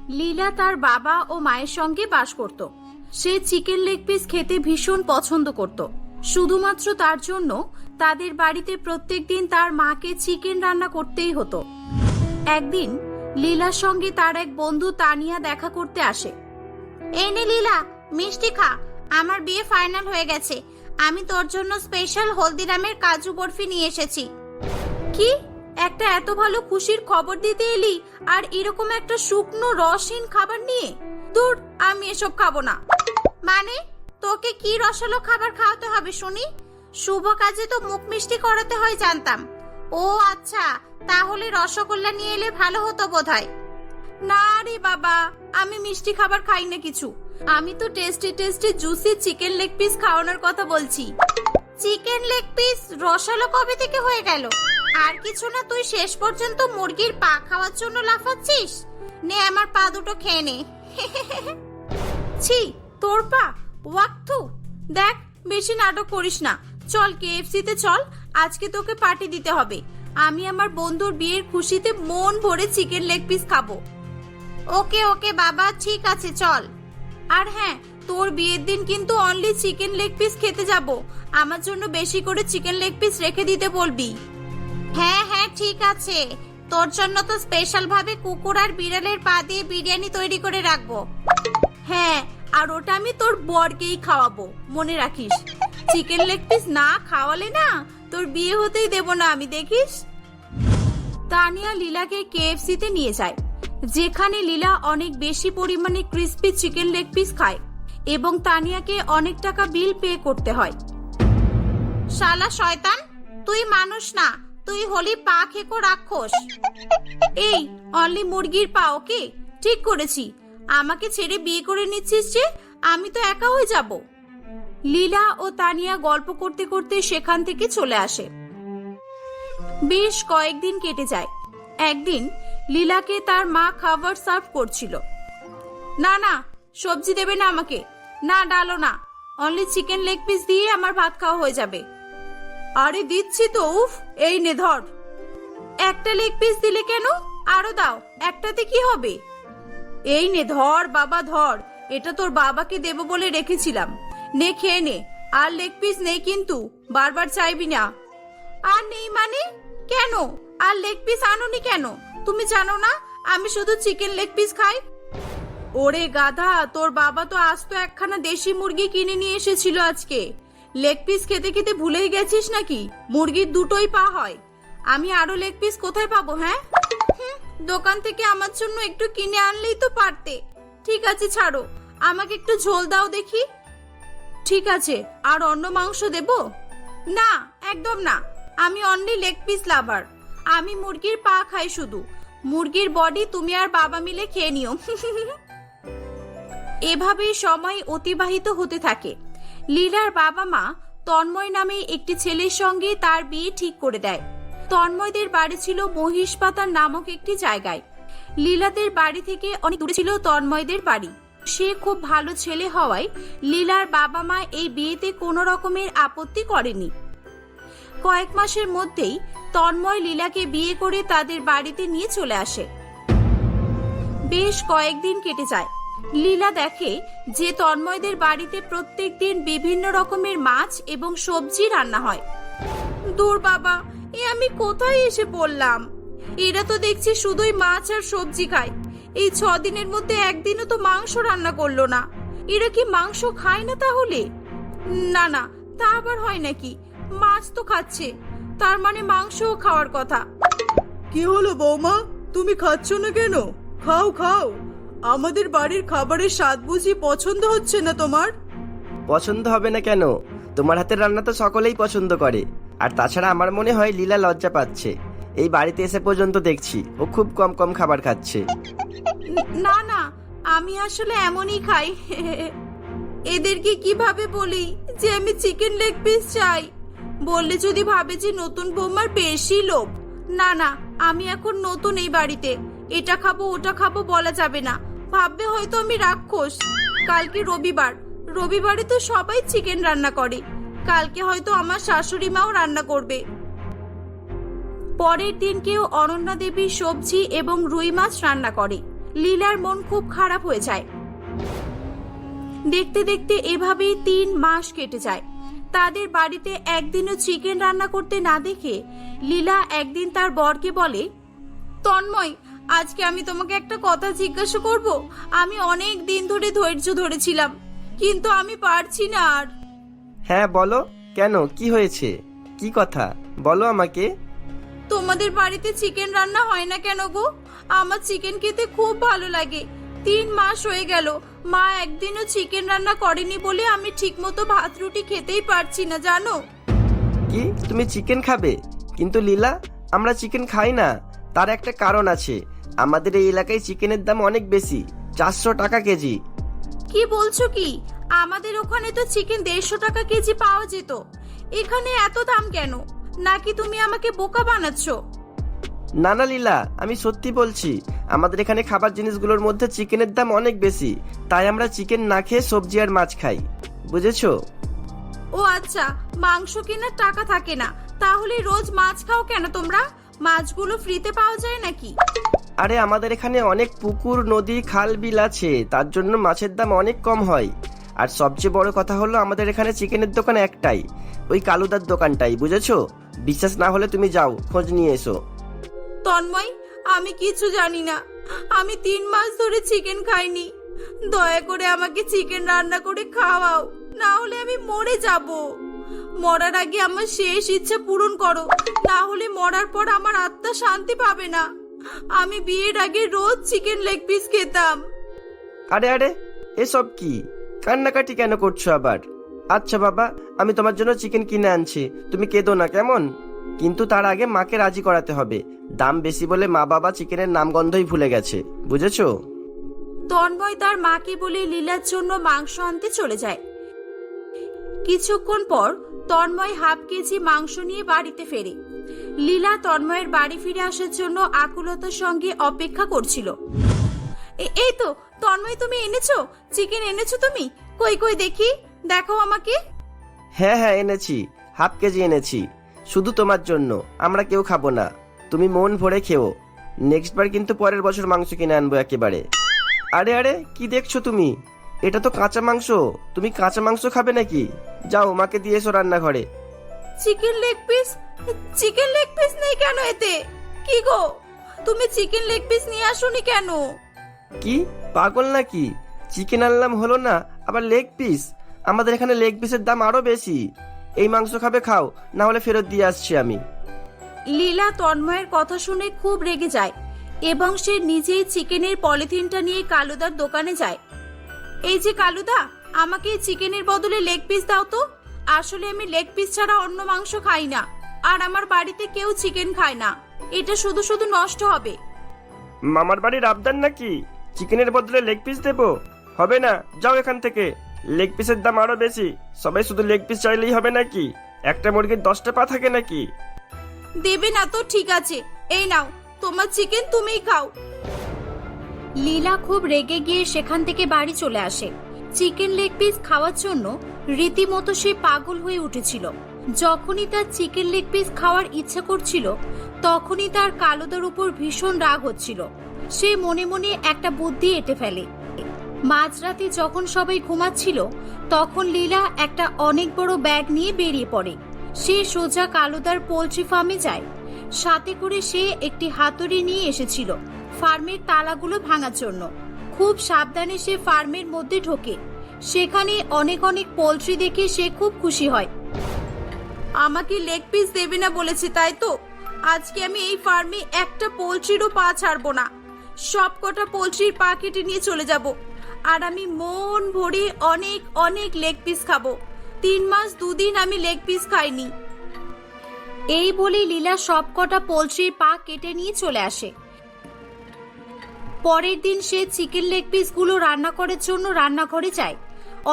লীলা তার বাবা ও মায়ের সঙ্গে বাস করত। সে চিকেন লেগ পিস খেতে ভীষণ পছন্দ করত। শুধুমাত্র তার জন্য তাদের বাড়িতে প্রত্যেকদিন তার মাকে চিকেন রান্না করতেই হতো। একদিন লীলার সঙ্গে তার এক বন্ধু তানিয়া দেখা করতে আসে। এই নে লীলা, মিষ্টি খা, আমার বিয়ে ফাইনাল হয়ে গেছে। আমি তোর জন্য স্পেশাল হলদিরামের কাজু বরফি নিয়ে এসেছি। কি, একটা এত ভালো খুশির খবর দিতে এলি আর এরকম একটা শুকনো রসহীন খাবার নিয়ে? দূর, আমি এসব খাবো না। মানে তোকে কি রসালো খাবার খাওয়াতে হবে শুনি? শুভ কাজে তো মুখ মিষ্টি করাতে হয় জানতাম। ও আচ্ছা, তাহলে রসগোল্লা নিয়ে এলে ভালো হতো বোধহয়। না রে বাবা, আমি মিষ্টি খাবার খাই না কিছু। আমি তো tasty tasty juicy chicken leg piece খাওয়ানোর কথা বলছি। চিকেন লেগ পিস রসালো কবে থেকে হয়ে গেল? আর কিছু না, তুই শেষ পর্যন্ত মুরগির পা খাওয়ার জন্য লাফাচ্ছিস। নে আমার পা দুটো খেয়ে নে। ছি, তোর পা? ওয়াক্তু, দেখ বেশি নাটক করিস না। চল কেএফসি তে চল, আজকে তোকে পার্টি দিতে হবে। আমি আমার বন্ধুর বিয়ের খুশিতে মন ভরে চিকেন লেগ পিস খাবো। ওকে ওকে বাবা, ঠিক আছে চল। আর হ্যাঁ, তোর বিয়ের দিন কিন্তু অনলি চিকেন লেগ পিস খেতে যাব। আমার জন্য বেশি করে চিকেন লেগ পিস রেখে দিতে বলবি। হ্যাঁ হ্যাঁ ঠিক আছে, তোর জন্য তো স্পেশাল ভাবে কুকুর আর বিড়ালের পা দিয়ে বিরিয়ানি তৈরি করে রাখবো। হ্যাঁ, আর ওটা আমি তোর বরকেই খাওয়াবো, মনে রাখিস। চিকেন লেগ পিস না খাওয়ালে না তোর বিয়ে হতেই দেব না আমি, দেখিস। তানিয়া লীলাকে কেএফসি তে নিয়ে যায়, যেখানে লীলা অনেক বেশি পরিমাণে ক্রিস্পি চিকেন লেগ পিস খায় এবং তানিয়াকে অনেক টাকা বিল পে করতে হয়। শালা শয়তান, তুই মানুষ না, তুই হলি পা খেকো রাক্ষস। এই অনলি মুরগির পা, ওকে? ঠিক করেছি। আমাকে ছেড়ে বিয়ে করে নিচ্ছিস যে? আমি তো একা হয়ে যাব। লীলা ও তানিয়া গল্প করতে করতে সেখান থেকে চলে আসে। বেশ কয়েকদিন কেটে যায়। একদিন লীলাকে তার মা খাবার সার্ভ করছিল। না না, সবজি দেবে না আমাকে, না ডালো না, অনলি চিকেন লেগ পিস দিয়ে আমার ভাত খাওয়া হয়ে যাবে। আরে দিচ্ছি তো, উফ, এই নে ধর। একটা লেগ পিস দিলে কেন? আরো দাও, একটাতে কি হবে? এই নে ধর বাবা ধর, এটা তোর বাবাকে দেব বলে রেখেছিলাম, নে খেয়ে নে। আর লেগ পিস নেই কিন্তু, বারবার চাইবি না। আর নেই মানে? কেন? আর লেগ পিস আনোনি কেন? তুমি জানো না আমি শুধু চিকেন লেগ পিস খাই? ওরে গাধা, তোর বাবা তো আস্ত একখানা দেশি মুরগি কিনে নিয়ে এসেছিল আজকে। লেগ পিস খেতে খেতে ভুলেই গেছিস নাকি মুরগির দুটোই পা হয়? আমি আরো লেগ পিস কোথায় পাবো? হ্যাঁ, দোকান থেকে আমার জন্য একটু কিনে আনলেই তো পারতে। ঠিক আছে ছাড়ো, আমাকে একটু ঝোল দাও দেখি। ঠিক আছে, আর অন্য মাংস দেব? না, একদম না, আমি অনলি লেগ পিস লাভার। আমি মুরগির পা খাই শুধু। মুরগির বডি তুমি আর বাবা মিলে খেয়ে নিও। এভাবেই সময় অতিবাহিত হতে থাকে। লীলার বাবা মা তন্ময় নামে একটি ছেলের সঙ্গে তার বিয়ে ঠিক করে দেয়। তন্ময়দের বাড়ি ছিল মহিষপাতার নামক একটি জায়গায়। লীলাদের বাড়ি থেকে অনেক দূরে ছিল তন্ময়দের বাড়ি। সে খুব ভালো ছেলে হওয়ায় লীলার বাবা মা এই বিয়েতে কোনো রকমের আপত্তি করেনি। কয়েক মাসের মধ্যেই তন্ময় লীলাকে বিয়ে করে তাদের বাড়িতে নিয়ে চলে আসে। বেশ কয়েকদিন কেটে যায়। লীলা দেখে যে তন্ময়দের বাড়িতে প্রত্যেকদিন বিভিন্ন রকমের মাছ এবং সবজি রান্না হয়। দূর বাবা, এ আমি কোথায় এসে পড়লাম? এরা তো দেখছি শুধুই মাছ আর সবজি খায়। এই 6 দিনের মধ্যে একদিনও তো মাংস রান্না করলো না। এরা কি মাংস খায় না তাহলে? না না, তা আবার হয় নাকি? মাছ তো খাচ্ছে, তার মানে মাংসও খাওয়ার কথা। কি হলো বৌমা, তুমি খাচ্ছ না কেন? খাও খাও, আমাদের বাড়ির খাবারের স্বাদ বুঝি পছন্দ হচ্ছে না তোমার? পছন্দ হবে না কেন? তোমার হাতের রান্না তো সকলেই পছন্দ করে। আর তাছাড়া আমার মনে হয় লীলা লজ্জা পাচ্ছে। এই বাড়িতে এসে পর্যন্ত দেখছি ও খুব কম কম খাবার খাচ্ছে। না না, আমি আসলে এমনই খাই। এদেরকে কিভাবে বলি যে আমি চিকেন লেগ পিস চাই? বললে যদি ভাবে যে নতুন বৌমার বেশি লোভ। না না, আমি এখন নতুন এই বাড়িতে, এটা খাবো ওটা খাবো বলা যাবে না। ভাববে হয়তো আমি রাক্ষস। কালকে রবিবার, রবিবারে তো সবাই চিকেন রান্না করে। কালকে হয়তো আমার শাশুড়ি মাও রান্না করবে। পরের দিনকেও অনন্যা দেবী সবজি এবং রুই মাছ রান্না করে। লীলার মন খুব খারাপ হয়ে যায়। দেখতে দেখতে এভাবেই 3 মাস কেটে যায়। তাদের বাড়িতে একদিনও চিকেন রান্না করতে না দেখে লীলা একদিন তার বরকে বলে, তন্ময়, আজকে আমি তোমাকে একটা কথা জিজ্ঞাসা করব। আমি অনেক দিন ধরে ধৈর্য ধরেছিলাম, কিন্তু আমি পারছি না আর। হ্যাঁ বলো, কেন, কি হয়েছে, কি কথা বলো আমাকে। তোমাদের বাড়িতে চিকেন রান্না হয় না কেন গো? আমার চিকেন খেতে খুব ভালো লাগে। 3 মাস হয়ে গেল মা একদিনও চিকেন রান্না করেনি বলে আমি ঠিকমতো ভাত রুটি খেতেই পারছি না, জানো? কি, তুমি চিকেন খাবে? কিন্তু লীলা, আমরা চিকেন খাই না। তার একটা কারণ আছে। আমাদের এই এলাকায় চিকেনের দাম অনেক বেশি, 400 টাকা কেজি। কি বলছো কি? আমাদের ওখানে তো চিকেন 150 টাকা কেজি পাওয়া যেত। এখানে এত দাম কেন? নাকি তুমি আমাকে বোকা বানাচ্ছ? না না লীলা, আমি সত্যি বলছি। আমাদের এখানে খাবার জিনিসগুলোর মধ্যে চিকেনের দাম অনেক বেশি, তাই আমরা চিকেন না খেয়ে সবজি আর মাছ খাই, বুঝেছো? ও আচ্ছা, মাংস কেনার টাকা থাকে না, তাহলে রোজ মাছ খাও কেন তোমরা? মাছগুলো ফ্রিতে পাওয়া যায় নাকি? আরে আমাদের এখানে অনেক পুকুর, নদী, খাল, বিল আছে, তার জন্য মাছের দাম অনেক কম হয়। আর সবচেয়ে বড় কথা হলো আমাদের এখানে চিকেনের দোকান একটাই, ওই কালুদার দোকানটাই, বুঝেছো? বিশ্বাস না হলে তুমি যাও, খোঁজ নিয়ে এসো। তন্ময়, আমি কিছু জানি না। আমি 3 মাস ধরে চিকেন খাইনি। দয়া করে আমাকে চিকেন রান্না করে খাওয়াও, না হলে আমি মরে যাব। মরার আগে আমার শেষ ইচ্ছা পূরণ করো, না হলে মরার পর আমার আত্মা শান্তি পাবে না। আমি বিয়ের আগে রোজ চিকেন লেগ পিস খেতাম। আরে আরে, এসব কি? কান্নাকাটি কেন করছো আবার? আচ্ছা বাবা, আমি তোমার জন্য চিকেন কিনে আনছি, তুমি কেঁদো না কেমন? কিন্তু তার আগে মাকে রাজি করাতে হবে। দাম বেশি বলে মা বাবা চিকেনের নামগন্ধই ভুলে গেছে, বুঝেছো? তন্ময় তার মাকে বলে লীলার জন্য মাংস আনতে চলে যায়। কিছুক্ষণ পর তন্ময় হাফ কেজি মাংস নিয়ে বাড়িতে ফেরে। লীলা তন্ময়ের বাড়ি ফিরে আসার জন্য আকুলতার সঙ্গে অপেক্ষা করছিল। এই তো তন্ময়, তুমি এনেছো চিকেন, এনেছো তুমি? কই কই দেখি, দেখাও আমাকে। হ্যাঁ হ্যাঁ এনেছি, হাফ কেজি এনেছি, শুধু তোমার জন্য। আমরা কেউ খাবো না, তুমি মন ভরে খেও। নেক্সট বার কিন্তু পরের বছর মাংস কিনে আনবো একেবারে। আরে আরে, কি দেখছো তুমি? এটা তো কাঁচা মাংস, তুমি কাঁচা মাংস খাবে নাকি? যাও মাকে দিয়ে এসো রান্নাঘরে। Chicken leg piece? Chicken leg piece নেই কেন এতে? কি গো, তুমি চিকেন লেগ পিস নিয়ে আসোনি কেন? কি পাগল নাকি? চিকেন আনলাম হলো না, আবার লেগ পিস? আমাদের এখানে লেগ পিসের দাম আরো বেশি। এই মাংস খাবে খাও, না হলে ফেরত দিয়ে আসছি আমি। লীলা তন্ময়ের কথা শুনে খুব রেগে যায় এবং সে নিজেই চিকেনের পলিথিনটা নিয়ে কালুদার দোকানে যায়। এই যে কালুদা, আমাকে চিকেনের বদলে লেগ পিস দাও তো। আসলে আমি লেগ পিস ছাড়া অন্য মাংস খাই না, আর আমার বাড়িতে কেউ চিকেন খায় না। এটা শুধু শুধু নষ্ট হবে। মামার বাড়ির আবদার নাকি চিকেনের বদলে লেগ পিস দেবো? হবে না, যাও এখান থেকে। লেগ পিসের দাম আরো বেশি, সবাই শুধু লেগ পিস চাইলেই হবে নাকি? একটা মুরগির 10টা পা থাকে নাকি? দেবে না তো ঠিক আছে, এই নাও তোমার চিকেন, তুমিই খাও। লীলা খুব রেগে গিয়ে সেখান থেকে বাড়ি চলে আসে। চিকেন লেগ পিস খাওয়ার জন্য রীতিমতো সে পাগল হয়ে উঠেছিল। যখনই তার চিকেন লেগ পিস খাওয়ার ইচ্ছা করছিল, তখনই তার কালুদার উপর ভীষণ রাগ হচ্ছিল। সে মনে মনে একটা বুদ্ধি এঁটে ফেলে। মাঝরাতে যখন সবাই ঘুমাচ্ছিল, তখন লীলা একটা অনেক বড় ব্যাগ নিয়ে বেরিয়ে পড়ে। সে সোজা কালুদার পোল্ট্রি ফার্মে যায়। সাথে করে সে একটি হাতুড়ি নিয়ে এসেছিল ফার্মের তালাগুলো ভাঙার জন্য। খুব সাবধানে সে ফার্মের মধ্যে ঢোকে। সেখানে অনেক অনেক পোল্ট্রি দেখে সে খুব খুশি হয়। আমাকে লেগ পিস দেবে না বলেছে, তাই তো? আজকে আমি এই ফার্মে একটা পোল্ট্রিরও পা ছাড়বো না। সব কটা পোল্ট্রির পা কেটে নিয়ে চলে যাব, আর আমি মন ভরে অনেক অনেক লেগ পিস খাবো। 3 মাস 2 দিন আমি লেগ পিস খাইনি। এই বলে লীলা সব কটা পোল্ট্রির পা কেটে নিয়ে চলে আসে। পরের দিন সে চিকেন লেগ পিস গুলো রান্না করার জন্য রান্নাঘরে যায়।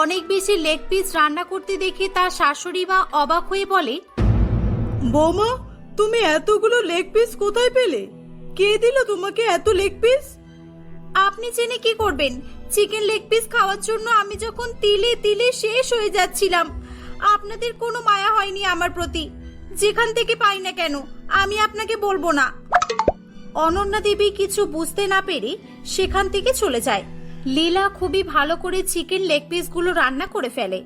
অনেক বেশি লেগ পিস রান্না করতে দেখে তার শাশুড়ি মা অবাক হয়ে বলে, বৌমা, তুমি এতগুলো লেগ পিস কোথায় পেলে? কে দিল তোমাকে এত লেগ পিস? আপনি জেনে কি করবেন? চিকেন লেগ পিস খাওয়ার জন্য আমি যখন তিলে তিলে শেষ হয়ে যাচ্ছিলাম, আপনাদের কোনো মায়া হয়নি আমার প্রতি। যেখান থেকে পাই না কেন আমি আপনাকে বলবো না। অনন্যা দেবী কিছু বুঝতে না পেরে সেখান থেকে চলে যায়। লীলা খুবই ভালো করে চিকেন লেগ পিসগুলো রান্না করে ফেলে।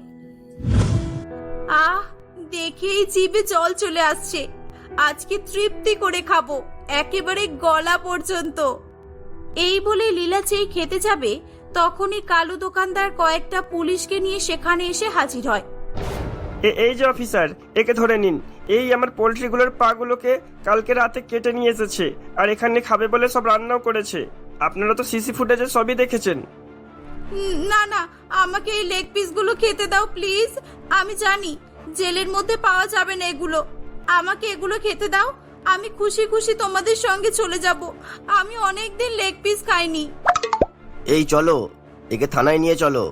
আহ, দেখেই জিভে জল চলে আসছে। আজকে তৃপ্তি করে খাবো, একেবারে গলা পর্যন্ত। এই বলে লীলা যেই খেতে যাবে তখনই কালু দোকানদার কয়েকটা পুলিশকে নিয়ে সেখানে এসে হাজির হয়। এই যে অফিসার, একে ধরে নিন। এই আমার পোলট্রিগুলোর পাগুলোকে কালকে রাতে কেটে নিয়ে এসেছে, আর এখানে খাবে বলে সব রান্নাও করেছে। আপনারা তো সিসি ফুটেজে সবই দেখেছেন। না না, আমাকে এই লেগ পিসগুলো খেতে দাও প্লিজ। আমি জানি জেলের মধ্যে পাওয়া যাবে না এগুলো। আমাকে এগুলো খেতে দাও, আমি খুশি খুশি তোমাদের সঙ্গে চলে যাব। আমি অনেকদিন লেগ পিস খাইনি। এই চলো, একে থানায় নিয়ে চলো।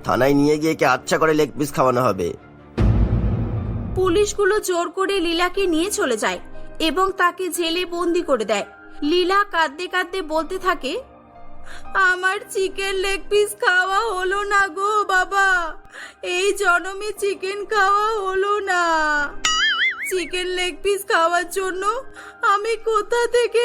থানায় নিয়ে গিয়ে একে আচ্ছা করে লেগ পিস খাওয়ানো হবে। পুলিশগুলো জোর করে লীলাকে নিয়ে চলে যায় এবং তাকে জেলে বন্দি করে দেয়। লীলা কাঁদতে কাঁদতে বলতে থাকে, আমার চিকেন লেগ পিস খাওয়া হলো না গো বাবা। এই জন্মে চিকেন খাওয়া হলো না। চিকেন লেগ পিস খাওয়ার জন্য আমি কোথা থেকে